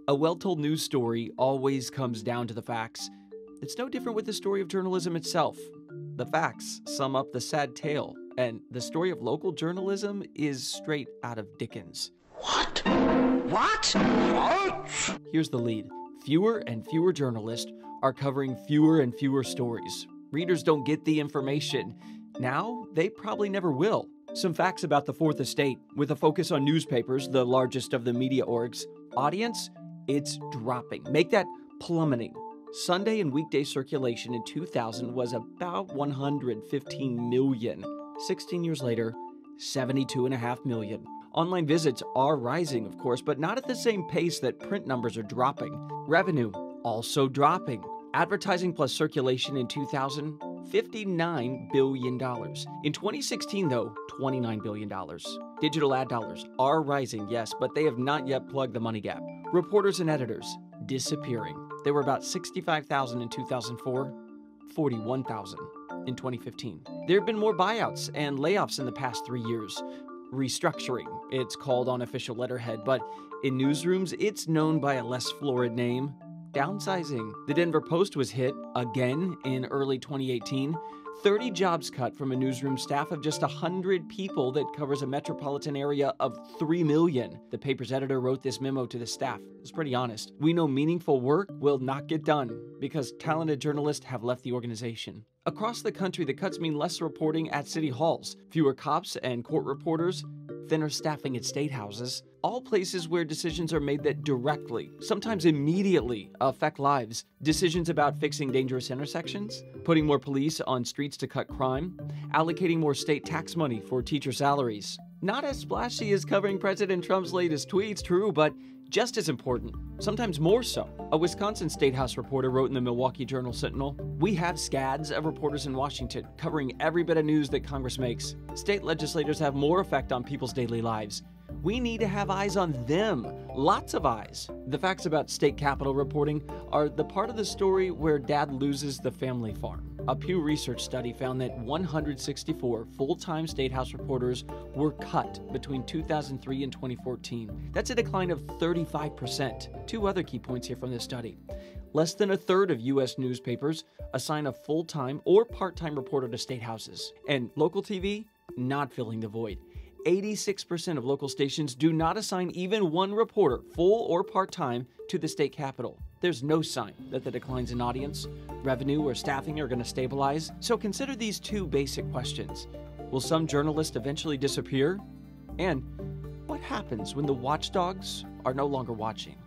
A well-told news story always comes down to the facts. It's no different with the story of journalism itself. The facts sum up the sad tale, and the story of local journalism is straight out of Dickens. What? What? Here's the lead. Fewer and fewer journalists are covering fewer and fewer stories. Readers don't get the information. Now, they probably never will. Some facts about the Fourth Estate, with a focus on newspapers, the largest of the media orgs. Audience, it's dropping. Make that plummeting. Sunday and weekday circulation in 2000 was about 115 million. 16 years later, 72.5 million. Online visits are rising, of course, but not at the same pace that print numbers are dropping. Revenue also dropping. Advertising plus circulation in 2000, $59 billion. In 2016, though, $29 billion. Digital ad dollars are rising, yes, but they have not yet plugged the money gap. Reporters and editors disappearing. There were about 65,000 in 2004, 41,000 in 2015. There have been more buyouts and layoffs in the past 3 years. Restructuring, it's called on official letterhead, but in newsrooms, it's known by a less florid name. Downsizing. The Denver Post was hit again in early 2018. 30 jobs cut from a newsroom staff of just 100 people that covers a metropolitan area of 3 million. The paper's editor wrote this memo to the staff. It's pretty honest. We know meaningful work will not get done because talented journalists have left the organization. Across the country, the cuts mean less reporting at city halls, fewer cops and court reporters, thinner staffing at statehouses, all places where decisions are made that directly, sometimes immediately, affect lives. Decisions about fixing dangerous intersections, putting more police on streets to cut crime, allocating more state tax money for teacher salaries. Not as splashy as covering President Trump's latest tweets, true, but just as important, sometimes more so. A Wisconsin State House reporter wrote in the Milwaukee Journal-Sentinel, "We have scads of reporters in Washington covering every bit of news that Congress makes. State legislators have more effect on people's daily lives. We need to have eyes on them, lots of eyes." The facts about state capitol reporting are the part of the story where dad loses the family farm. A Pew Research study found that 164 full-time State House reporters were cut between 2003 and 2014. That's a decline of 35%. Two other key points here from this study. Less than a third of U.S. newspapers assign a full-time or part-time reporter to state houses. And local TV, not filling the void. 86% of local stations do not assign even one reporter, full or part-time, to the state capitol. There's no sign that the declines in audience, revenue, or staffing are going to stabilize. So consider these two basic questions. Will some journalists eventually disappear? And what happens when the watchdogs are no longer watching?